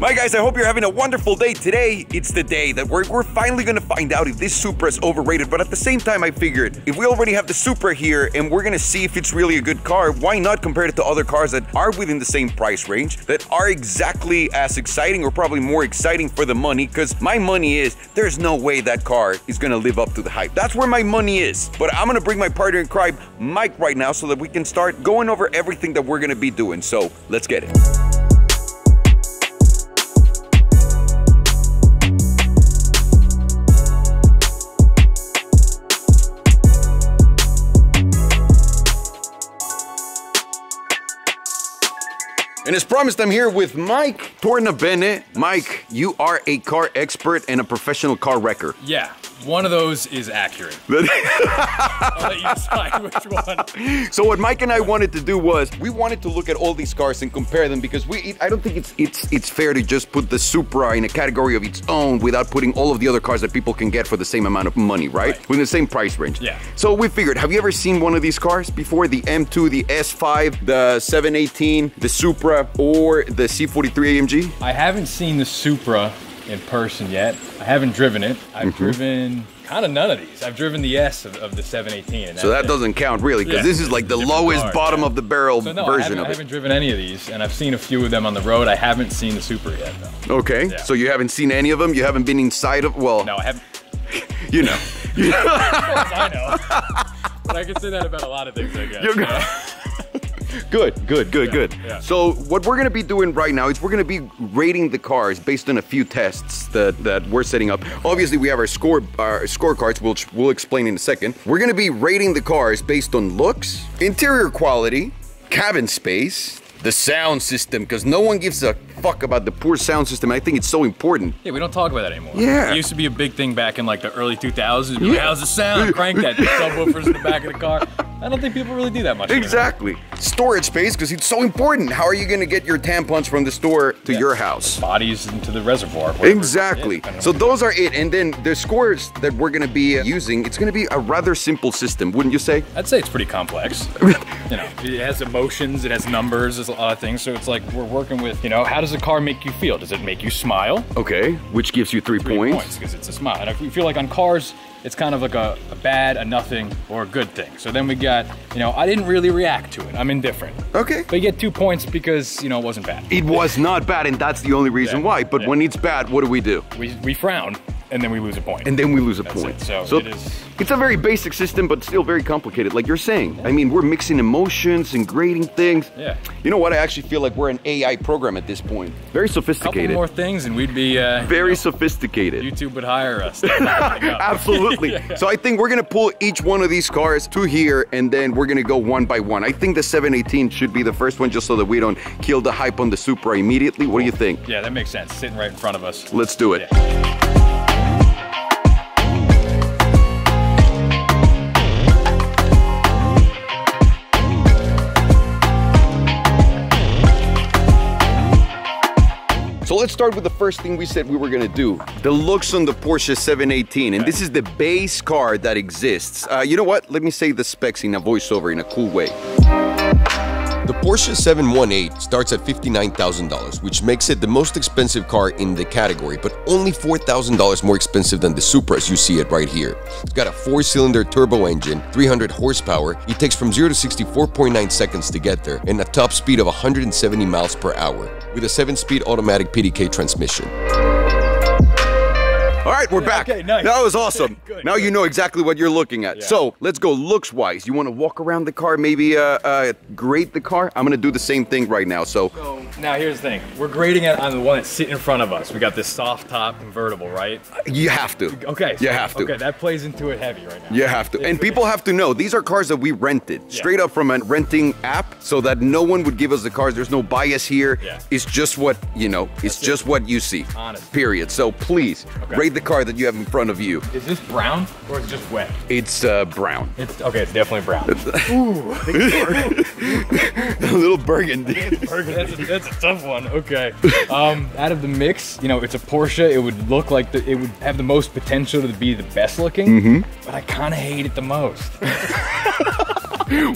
My guys, I hope you're having a wonderful day. Today, it's the day that we're finally gonna find out if this Supra is overrated, but at the same time, I figured if we already have the Supra here and we're gonna see if it's really a good car, why not compare it to other cars that are within the same price range, that are exactly as exciting or probably more exciting for the money, because my money is, there's no way that car is gonna live up to the hype. That's where my money is. But I'm gonna bring my partner in crime, Mike, right now so that we can start going over everything that we're gonna be doing. So, let's get it. And as promised, I'm here with Mike Tornabene. Mike, you are a car expert and a professional car wrecker. Yeah, one of those is accurate. I'll let you decide which one. So what Mike and I wanted to do was, we wanted to look at all these cars and compare them, because I don't think it's fair to just put the Supra in a category of its own without putting all of the other cars that people can get for the same amount of money, right? Within the same price range. Yeah. So we figured, have you ever seen one of these cars before? The M2, the S5, the 718, the Supra, or the C43 AMG? I haven't seen the Supra in person yet. I haven't driven it. I've driven kind of none of these. I've driven the S of the 718. And so that doesn't count really, because this is like the lowest bottom of the barrel version of it. I haven't driven any of these, and I've seen a few of them on the road. I haven't seen the Supra yet, though. Okay, so you haven't seen any of them? You haven't been inside of, well... No, I haven't. You know. Of course I know. But I can say that about a lot of things, I guess. Good. Yeah. So what we're gonna be doing right now is we're gonna be rating the cars based on a few tests that we're setting up. Obviously, we have our scorecards, which we'll explain in a second. We're gonna be rating the cars based on looks, interior quality, cabin space, the sound system, because no one gives a fuck about the poor sound system. I think it's so important. Yeah, we don't talk about that anymore. Yeah. It used to be a big thing back in like the early 2000s. Yeah. How's the sound? Crank that. The subwoofers in the back of the car. I don't think people really do that much. Exactly. Anymore. Storage space, because it's so important. How are you going to get your tampons from the store to your house? Bodies into the reservoir. Exactly. So those are it. And then the scores that we're going to be using, it's going to be a rather simple system, wouldn't you say? I'd say it's pretty complex. You know, it has emotions, it has numbers, there's a lot of things. So it's like we're working with, you know, how does a car make you feel? Does it make you smile? Okay, which gives you 3 points. Because it's a smile. And if we feel like on cars, it's kind of like a bad, a nothing, or a good thing. So then we got, you know, I didn't really react to it. I'm indifferent. Okay. But you get 2 points because, you know, it wasn't bad. It was not bad, and that's the only reason why. But when it's bad, what do? We frown, and then we lose a point. And then we lose a point. So it is... It's a very basic system, but still very complicated, like you're saying. I mean, we're mixing emotions and grading things. Yeah. You know what? I actually feel like we're an AI program at this point. Very sophisticated. Couple more things, and we'd be... very sophisticated. YouTube would hire us. Absolutely. Yeah. So I think we're gonna pull each one of these cars to here, and then we're gonna go one by one. I think the 718 should be the first one, just so that we don't kill the hype on the Supra immediately. What do you think? Yeah, that makes sense. Sitting right in front of us. Let's do it. Yeah. So let's start with the first thing we said we were gonna do. The looks on the Porsche 718, and this is the base car that exists. You know what? Let me say the specs in a voiceover in a cool way. The Porsche 718 starts at $59,000, which makes it the most expensive car in the category, but only $4,000 more expensive than the Supra as you see it right here. It's got a 4-cylinder turbo engine, 300 horsepower. It takes from 0 to 64.9 seconds to get there, and a top speed of 170 miles per hour, with a 7-speed automatic PDK transmission. All right, we're back. Okay, nice. That was awesome. Good, now you know exactly what you're looking at. Yeah. So let's go looks-wise. You want to walk around the car, maybe grade the car? I'm going to do the same thing right now. So now here's the thing. We're grading it on the one that's sitting in front of us. We got this soft top convertible, right? You have to. Okay. You have to. Okay, that plays into it heavy right now. You have to. And people have to know, these are cars that we rented straight up from a renting app, so that no one would give us the cars. There's no bias here. Yeah. It's just what, you know, it's just what you see. Honest. Period. So please, rate the car that you have in front of you. Is this brown or is it just wet? It's brown. It's okay. It's definitely brown. Ooh, a little burgundy. That's a tough one. Okay. Out of the mix, you know, it's a Porsche. It would look like it would have the most potential to be the best looking, but I kind of hate it the most.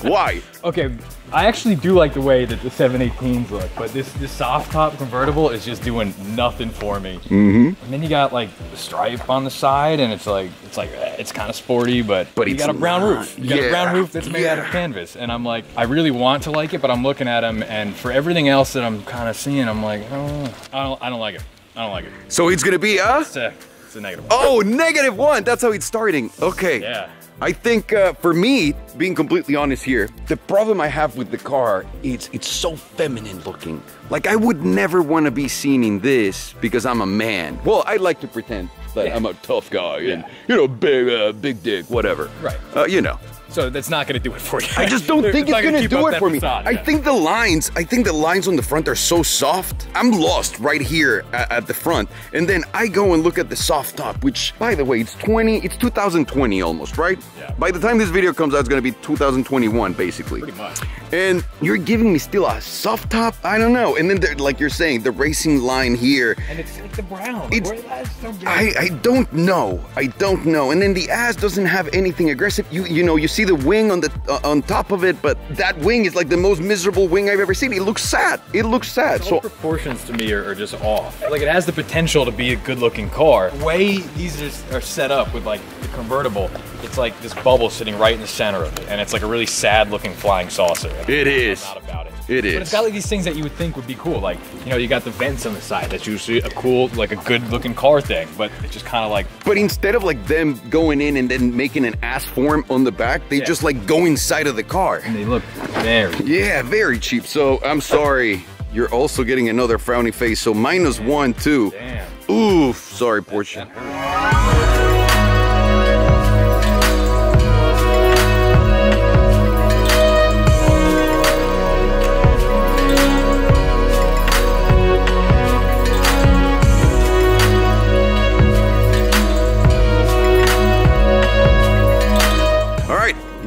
Why? Okay, I actually do like the way that the 718s look, but this soft top convertible is just doing nothing for me. And then you got like the stripe on the side, and it's kind of sporty, but you got a brown roof. You got a brown roof that's made out of canvas, and I'm like, I really want to like it, but I'm looking at them, and for everything else that I'm kind of seeing, I'm like, oh, I don't like it. I don't like it. So it's gonna be It's a negative one. Oh, -1. That's how it's starting. Okay. Yeah. I think for me, being completely honest here, the problem I have with the car is it's so feminine looking. Like I would never want to be seen in this because I'm a man. Well, I like to pretend that I'm a tough guy and, you know, big dick, whatever. Right. You know. So that's not gonna do it for you. I just don't think it's gonna do it for me. Facade, I think the lines on the front are so soft. I'm lost right here at the front. And then I go and look at the soft top, which, by the way, it's 2020 almost, right? Yeah. By the time this video comes out, it's gonna be 2021, basically. Pretty much. And you're giving me still a soft top? I don't know. And then, like you're saying, the racing line here. And it's like the brown. It's, so I don't know. I don't know. And then the ass doesn't have anything aggressive. You know, you see the wing on the on top of it, but that wing is like the most miserable wing I've ever seen. It looks sad. It looks sad. The proportions to me are just off. Like it has the potential to be a good-looking car. The way these are set up with like the convertible, it's like this bubble sitting right in the center of it, and it's like a really sad-looking flying saucer. It is. Not about it. It is. But it's got like these things that you would think would be cool. Like, you know, you got the vents on the side. That's usually a cool, like a good looking car thing. But it's just kind of like... But instead of like them going in and then making an ass form on the back, they just like go inside of the car. And they look very... Yeah, very cheap. So I'm sorry. You're also getting another frowny face. So -1 too. Damn. Oof. Sorry, Porsche.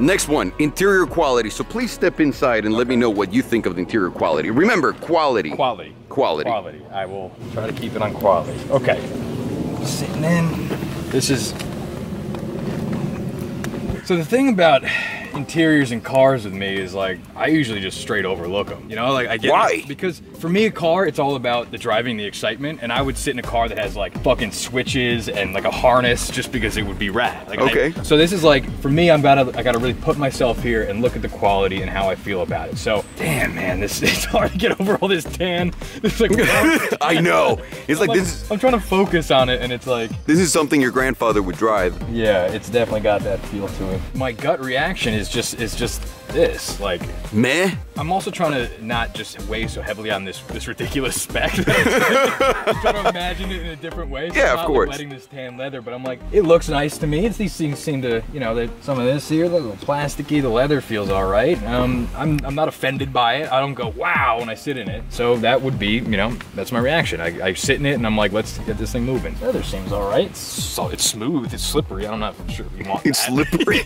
Next one, interior quality. So please step inside and let me know what you think of the interior quality. Remember, quality. Quality. Quality. Quality. I will try to keep it on quality. Okay. Sitting in. This is... So the thing about interiors and cars with me is like, I usually just straight overlook them. You know, like I get Why? Because for me, a car, it's all about the driving, the excitement, and I would sit in a car that has like fucking switches and like a harness just because it would be rad. Like, okay. So this is like, for me, I gotta really put myself here and look at the quality and how I feel about it. So, damn man, it's hard to get over all this tan. It's like, I know. It's like this is... I'm trying to focus on it and it's like... This is something your grandfather would drive. Yeah, it's definitely got that feel to it. My gut reaction is just this, like... Meh? I'm also trying to not just weigh so heavily on this ridiculous spec. I'm trying to imagine it in a different way. So yeah, I'm of not course. letting this tan leather, but I'm like, it looks nice to me. These things seem to, you know, some of this here, a little plasticky. The leather feels all right. I'm not offended by it. I don't go wow when I sit in it. So that would be, you know, that's my reaction. I sit in it and I'm like, let's get this thing moving. The leather seems all right. It's smooth. It's slippery. I'm not sure if you want It's that. slippery.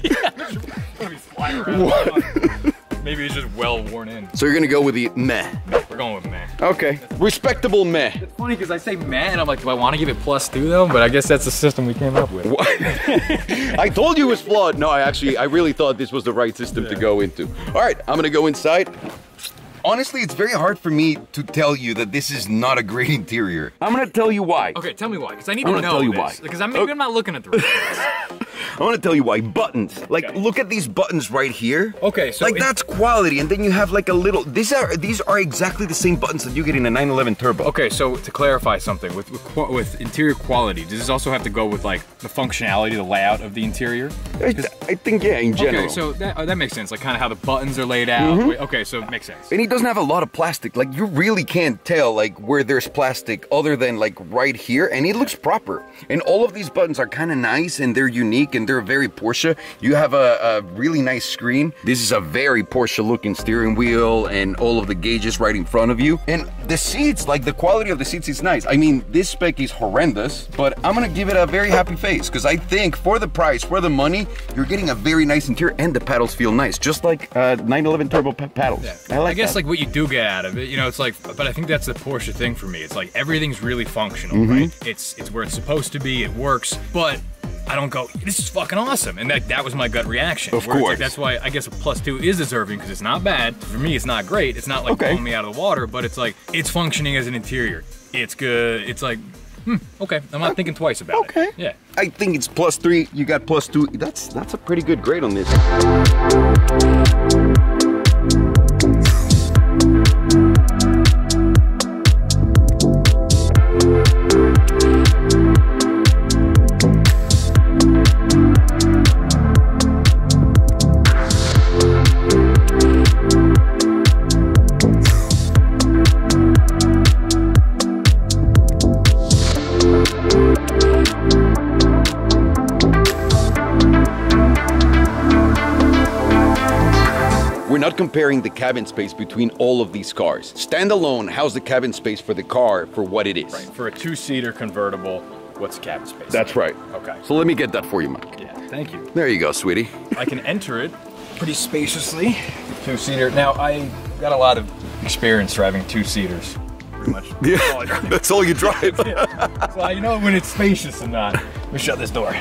Maybe it's just well worn in. So you're gonna go with the meh. We're going with meh. Okay. Respectable meh. It's funny because I say meh and I'm like, do I want to give it +2 though? But I guess that's the system we came up with. What? I told you it was flawed. No, I really thought this was the right system to go into. All right, I'm gonna go inside. Honestly, it's very hard for me to tell you that this is not a great interior. I'm gonna tell you why. Okay, tell me why, because I need to know tell you this. why. Because maybe I'm not looking at the right things. I want to tell you why. Buttons. Like, Okay. look at these buttons right here. Okay, so like that's quality, and then you have like a little. These are exactly the same buttons that you get in a 911 Turbo. Okay, so to clarify something, with interior quality, does this also have to go with like the functionality, the layout of the interior? I think yeah, in general. Okay, so that makes sense. Like kind of how the buttons are laid out. Okay, so it makes sense. And he doesn't have a lot of plastic. Like you really can't tell like where there's plastic other than like right here, and it looks proper. And all of these buttons are kind of nice and they're unique and they're very Porsche. You have a really nice screen. This is a very Porsche looking steering wheel and all of the gauges right in front of you. And the seats, like the quality of the seats is nice. I mean, this spec is horrendous, but I'm gonna give it a very happy face because I think for the price, for the money, you're getting a very nice interior and the paddles feel nice, just like 911 Turbo paddles. Yeah. I guess that. like what you do get out of it, you know, it's like, but I think that's the Porsche thing for me. It's like everything's really functional, right? It's where it's supposed to be, it works, but I don't go, this is fucking awesome. And that was my gut reaction. Of Where it's course. like, that's why I guess a +2 is deserving, because it's not bad. For me, it's not great. It's not like blowing me out of the water, but it's like, it's functioning as an interior. It's good. It's like, okay. I'm not thinking twice about it. Yeah. I think it's +3. You got +2. That's a pretty good grade on this. We're not comparing the cabin space between all of these cars. Standalone, how's the cabin space for the car for what it is? Right. For a 2-seater convertible, what's the cabin space? That's right. Okay. So let me get that for you, Mike. Yeah, thank you. There you go, sweetie. I can enter it pretty spaciously. 2-seater. Now, I got a lot of experience driving 2-seaters. Pretty much. Yeah, That's all I drive. that's all you drive. So you know when it's spacious and not. Let me shut this door.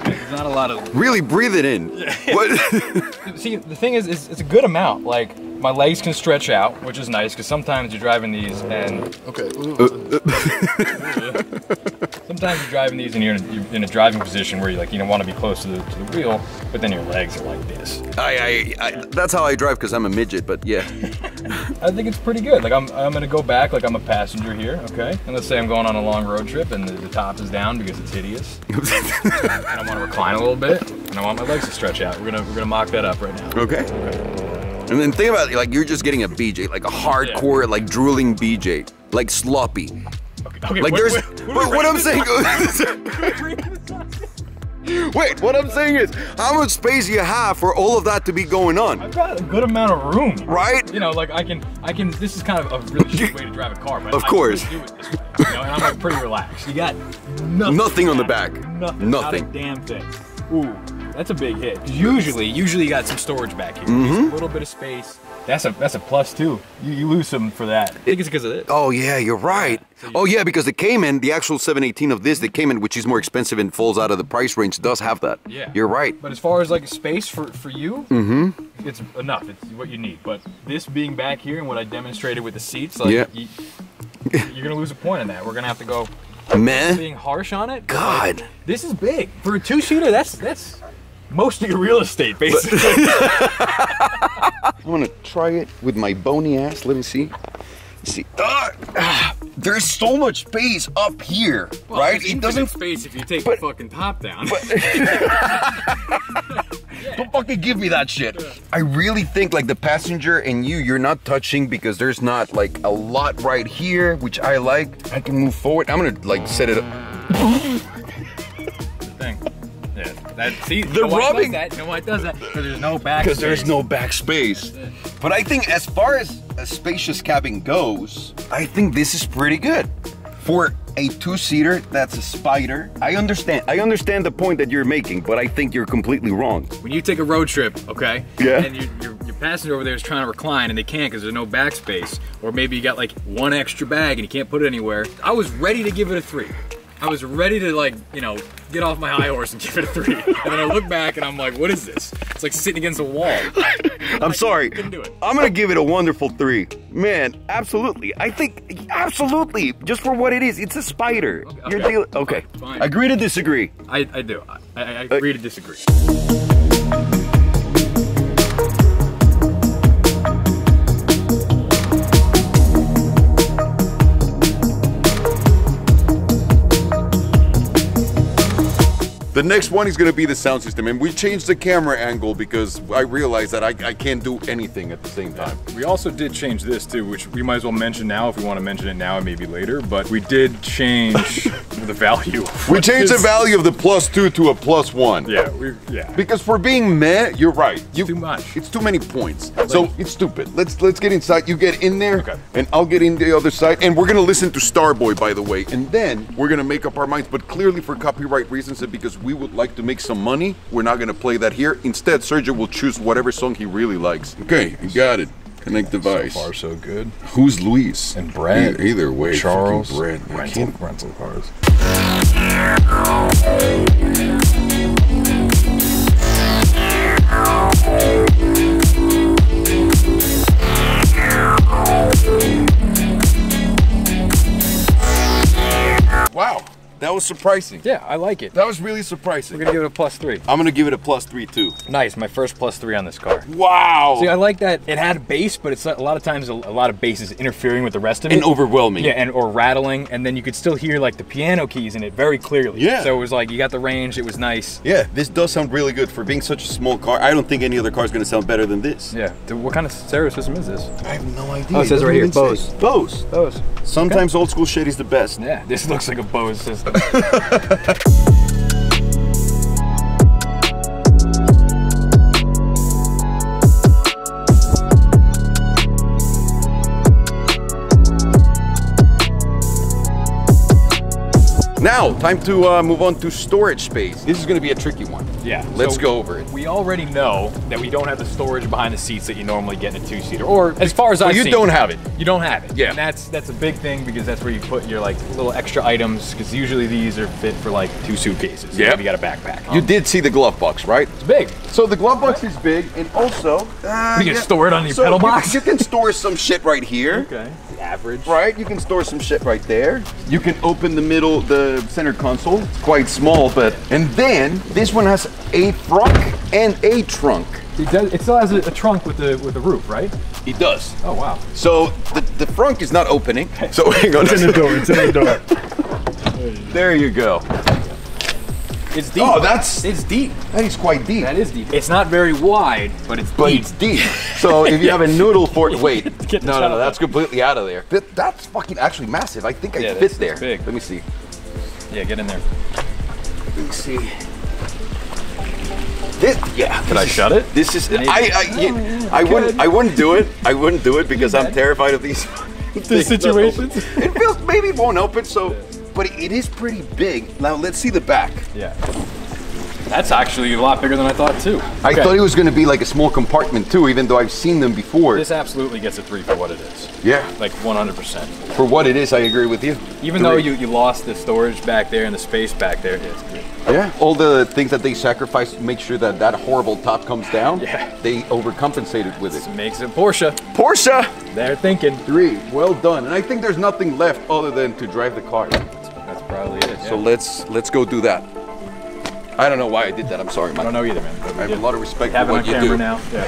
There's not a lot of. Really breathe it in. What? See, the thing is, it's a good amount. Like, my legs can stretch out, which is nice, because sometimes you're driving these and. Okay. Sometimes you're driving these and you're in a driving position where you don't want to be close to the wheel, but then your legs are like this. That's how I drive because I'm a midget, but yeah. I think it's pretty good. Like I'm gonna go back like I'm a passenger here, okay? And let's say I'm going on a long road trip and the top is down because it's hideous. And I want to recline a little bit, and I want my legs to stretch out. We're gonna mock that up right now. Okay. And then think about it, like you're just getting a BJ, like a hardcore, like drooling BJ, like sloppy. Okay, Like there's, what I'm saying. Wait, what I'm saying is, how much space you have for all of that to be going on? I've got a good amount of room, right? You know, like I can. This is kind of a really shit way to drive a car, but of course. I can do it this way, you know, and I'm like pretty relaxed. You got nothing on the back. Nothing. Not a damn thing. Ooh, that's a big hit. 'Cause usually you got some storage back here. A little bit of space. That's a +2. You lose some for that. I think it's because of this. Oh yeah, you're right. Oh yeah, because the Cayman, the actual 718 of this, the Cayman, which is more expensive and falls out of the price range, does have that. Yeah. You're right. But as far as like space for you, it's enough. It's what you need. But this being back here and what I demonstrated with the seats, like you're gonna lose a point on that. We're gonna have to go being harsh on it. God. Like, this is big. For a 2-seater, that's most of your real estate, basically. I'm gonna try it with my bony ass. Let me see. There's so much space up here, well, right? It doesn't space if you take the fucking top down. Don't fucking give me that shit. I really think like the passenger and you're not touching because there's not like a lot right here, which I like. I can move forward. I'm gonna like set it up. See, the rubbing. No, why it does that? Because there's no back. Because there's no back space. But I think as far as a spacious cabin goes, I think this is pretty good. For a 2-seater, that's a Spider. I understand the point that you're making, but I think you're completely wrong. When you take a road trip, okay? Yeah. And your passenger over there is trying to recline and they can't because there's no back space. Or maybe you got like one extra bag and you can't put it anywhere. I was ready to give it a 3. I was ready to like, get off my high horse and give it a 3. And then I look back and I'm like, what is this? It's like sitting against a wall. I'm sorry. Couldn't do it. I'm gonna give it a wonderful 3. Man, absolutely. I think, absolutely, just for what it is, it's a Spider. Okay. Fine. Agree to disagree. I do. I agree to disagree. The next one is going to be the sound system, and we changed the camera angle because I realized that I can't do anything at the same time. We also did change this too, which we might as well mention now if we want to mention it now and maybe later, but we did change the value. We changed the value of the +2 to a +1. Yeah, Because for being meh, you're right. It's too much. It's too many points. So it's stupid. Let's get inside. You get in there, and I'll get in the other side. And we're gonna listen to Starboy, by the way, and then we're gonna make up our minds. But clearly for copyright reasons and because we would like to make some money, we're not gonna play that here. Instead, Sergio will choose whatever song he really likes. Okay, you got it. Connect device. So far, so good. Who's Luis? And Brent. Either way, Charles. Brent. Rental cars. Wow, that was surprising. Yeah, I like it. That was really surprising. We're gonna give it a +3. I'm gonna give it a +3 too. Nice, my first +3 on this car. Wow. See, I like that it had bass, but it's a lot of times a lot of bass is interfering with the rest of it. And overwhelming. Yeah, or rattling, and then you could still hear like the piano keys in it very clearly. Yeah. So it was like, you got the range, it was nice. Yeah, this does sound really good for being such a small car. I don't think any other car is gonna sound better than this. Yeah, what kind of stereo system is this? I have no idea. Oh, it says right here, Bose. Bose. Bose. Sometimes old school shit is the best. Yeah, this looks like a Bose system. Now, time to move on to storage space. This is gonna be a tricky one. Yeah. Let's go over it. We already know that we don't have the storage behind the seats that you normally get in a two-seater, or as far as I've seen. You don't have it. You don't have it. Yeah. And that's a big thing, because that's where you put your like little extra items, because usually these are fit for like 2 suitcases. Yeah. If you got a backpack. You did see the glove box, right? It's big. So the glove box is big, and also You can store it on your pedal box. You can store some shit right here. Okay. The average. Right, you can store some shit right there. You can open the center console. It's quite small, but and then this one has a frunk and a trunk. It still has a trunk with the roof, right? It does. Oh wow. So the frunk is not opening. So hang on. It's in the door. It's in the door. There you go. It's deep. Oh, it's deep. That is quite deep. That is deep. It's not very wide, but it's deep. But it's deep. So if you have a noodle for wait, Get the no, child that's completely out of there. That's fucking actually massive. I think I fit that's there. big. Let me see. Yeah, get in there. Let me see. Can I shut it? This is I wouldn't do it. I wouldn't do it because I'm terrified of these situations. It feels maybe it won't open. So, but it is pretty big. Now let's see the back. Yeah. That's actually a lot bigger than I thought too. I thought it was going to be like a small compartment too, even though I've seen them before. This absolutely gets a 3 for what it is. Yeah. Like 100%. For what it is, I agree with you. Even though you lost the storage back there and the space back there, it's good. Yeah. All the things that they sacrifice to make sure that that horrible top comes down, Yeah. they overcompensated with it. This makes it Porsche. Porsche! They're thinking. 3. Well done. And I think there's nothing left other than to drive the car. That's probably it. So Yeah. let's go do that. I don't know why I did that. I'm sorry, I man. don't know either, man. But I have a lot of respect for have it what on you camera do. now. Yeah.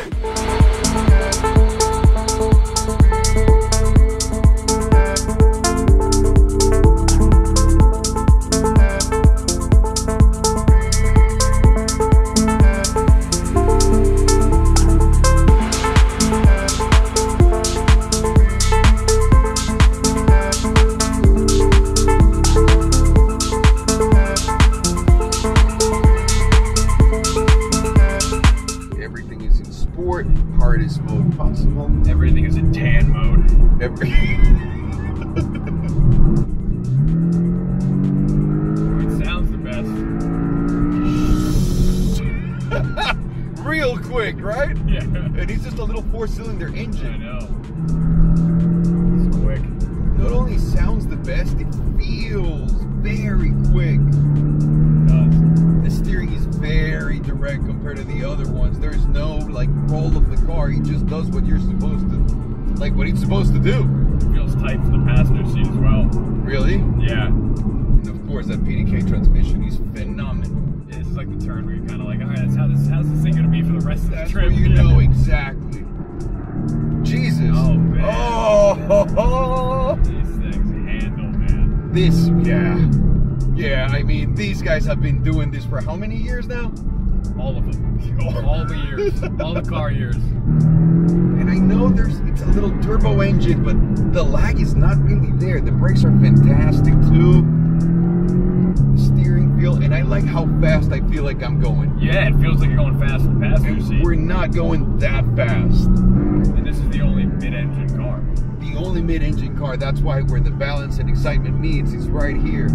Everything is in sport, hardest mode possible. Everything is in tan mode. It sounds the best. Real quick, right? Yeah. And it's just a little 4-cylinder I engine. know. It's quick. Not only sounds the best, it feels very quick. It does. The steering is very direct compared to the other ones. There's no like roll of the car. He just does what you're supposed to, like what he's supposed to do. It feels tight for the passenger seat as well. Really? Yeah. And of course, that PDK transmission is phenomenal. This is like the turn where you're kind of like, all right, how's this thing gonna be for the rest of the That's trip? where you know exactly. Jesus. Oh man. Oh. These things handle, man. This, yeah. I mean, these guys have been doing this for how many years now? All of them. All the years. All the car years. And I know it's a little turbo engine, but the lag is not really there. The brakes are fantastic too. The steering feel, and I like how fast I feel like I'm going. Yeah, it feels like you're going fast in the passenger seat. We're not going that fast. And this is the only mid-engine car. The only mid-engine car, that's why where the balance and excitement meets is right here.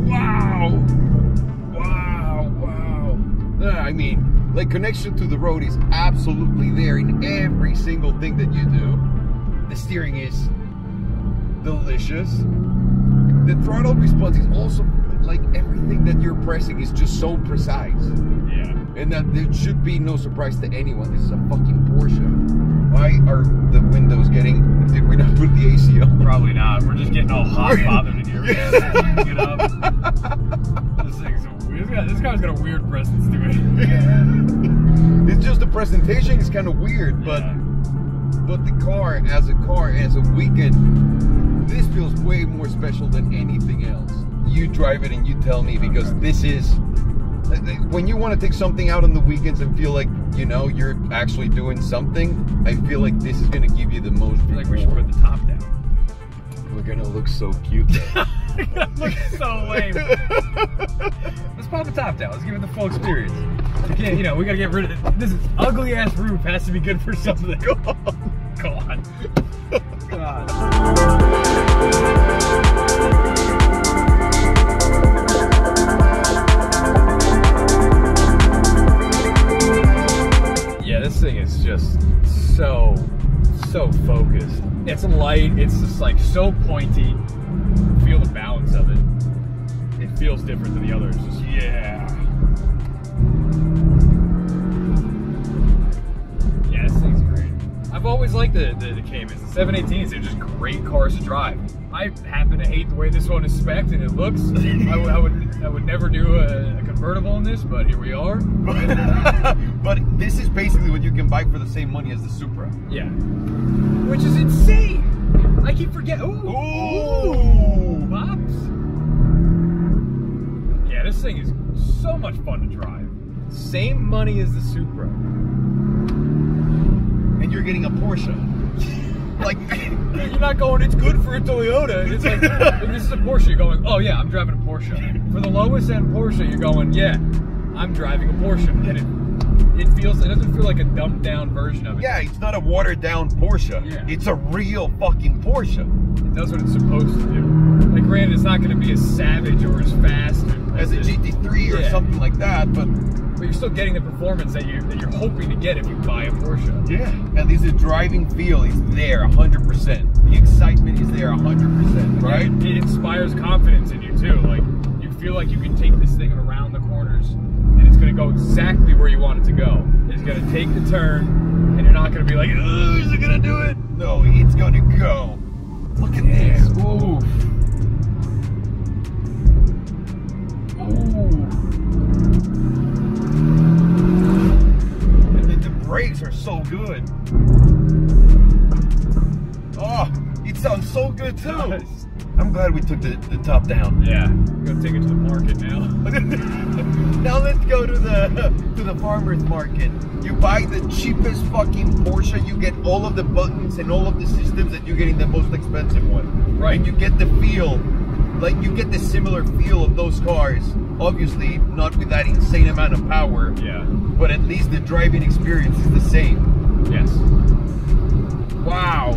Wow! I mean, like connection to the road is absolutely there in every single thing that you do. steering is delicious. The throttle response is also like everything that you're pressing is just so precise. Yeah. And that there should be no surprise to anyone. This is a fucking Porsche. Why are the windows getting... Did we not put the AC on? Probably not. We're just getting all hot bothered in here. Get up. This thing's so weird. This car's got a weird presence to it. It's just the presentation is kind of weird, but the car, as a weekend, this feels way more special than anything else. You drive it and you tell me, because this is... When you want to take something out on the weekends and feel like, you know, you're actually doing something, I feel like this is going to give you the most. I feel like we should put the top down. We're going to look so cute. Look so lame. Let's pop the top down. Let's give it the full experience. Again, you know, we got to get rid of it. This ugly ass roof has to be good for something. God. God. This thing is just so focused. It's light, it's just like so pointy. Feel the balance of it. It feels different than the others. Just, yeah, this thing's great. I've always liked the Caymans. The 718s, they're just great cars to drive. I happen to hate the way this one is spec'd and it looks. I would never do a convertible in this, but here we are. But this is basically what you can buy for the same money as the Supra. Yeah. Which is insane. I keep forgetting. Ooh. Pops. Yeah, this thing is so much fun to drive. Same money as the Supra. And you're getting a Porsche. Like, you're not going, it's good for a Toyota. It's like, if this is a Porsche, you're going, oh yeah, I'm driving a Porsche. For the lowest end Porsche, you're going, yeah, I'm driving a Porsche. And it doesn't feel like a dumbed down version of it. Yeah, it's not a watered down Porsche. Yeah. It's a real fucking Porsche. It does what it's supposed to do. Like, granted, it's not going to be as savage or as fast as a GT3 or something like that, but you're still getting the performance that you're hoping to get if you buy a Porsche. Yeah, at least the driving feel is there 100%. The excitement is there 100%, right? It inspires confidence in you too. Like, you feel like you can take this thing around the corners and it's going to go exactly where you want it to go. It's going to take the turn and you're not going to be like, oh, is it going to do it? No, it's going to go. Look at this. Ooh. Ooh. The brakes are so good. Oh, it sounds so good too. Nice. I'm glad we took the top down. Yeah, we're gonna take it to the market now. Now let's go to the farmer's market. You buy the cheapest fucking Porsche, you get all of the buttons and all of the systems that you get in the most expensive one. Right. And you get the feel, like you get the similar feel of those cars. Obviously not with that insane amount of power. Yeah. But at least the driving experience is the same. Yes. Wow.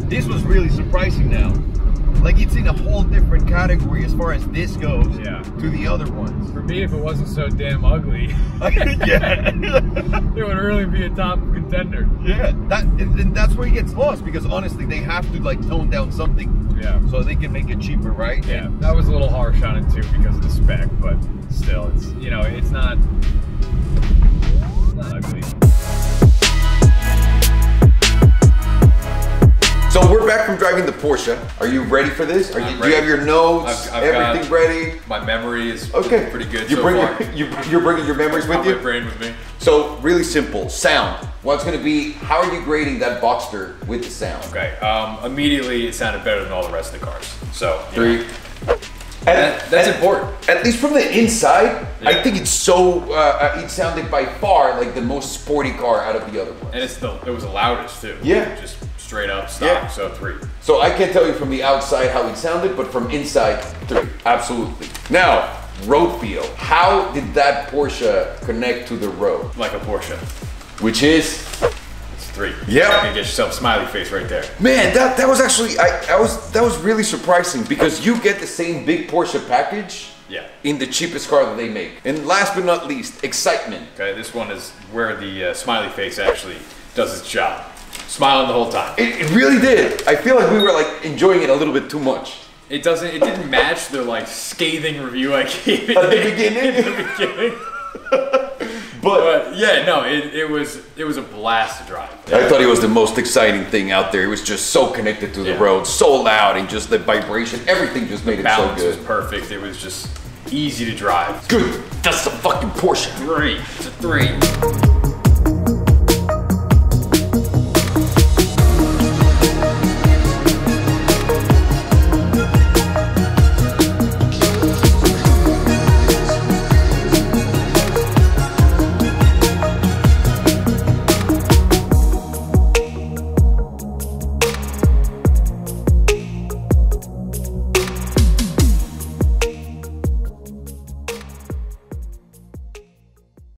This was really surprising now. Like, it's in a whole different category as far as this goes to the other ones. For me, if it wasn't so damn ugly, yeah, it would really be a top contender. Yeah, and that's where it gets lost, because honestly, they have to like tone down something. Yeah. So they can make it cheaper, right? Yeah. That was a little harsh on it too because of the spec, but still, it's, you know, it's not ugly. So we're back from driving the Porsche. Are you ready for this? Do you have your notes, everything ready? My memory is pretty good You're bringing your memories with you? My brain with me. So really simple, sound. What's gonna be, how are you grading that Boxster with the sound? Okay, immediately it sounded better than all the rest of the cars. So, 3. That's important. At least from the inside, I think it's so, it sounded by far like the most sporty car out of the other ones. And it was the loudest too. Yeah. Just straight up stock, so 3. So I can't tell you from the outside how it sounded, but from inside, 3, absolutely. Now, road feel. How did that Porsche connect to the road? Like a Porsche. Which is? It's 3. Yeah. You can get yourself a smiley face right there. Man, that was actually, that was really surprising, because you get the same big Porsche package in the cheapest car that they make. And last but not least, excitement. Okay, this one is where the smiley face actually does its job. Smiling the whole time. It really did. I feel like we were like enjoying it a little bit too much. It didn't match the like scathing review I gave it At the beginning. in the beginning. But yeah, no, it was a blast to drive. I thought it was the most exciting thing out there. It was just so connected to the road, so loud, and just the vibration, everything just made it so Balance good. was perfect. It was just easy to drive. Good. That's a fucking Porsche. 3. It's a 3.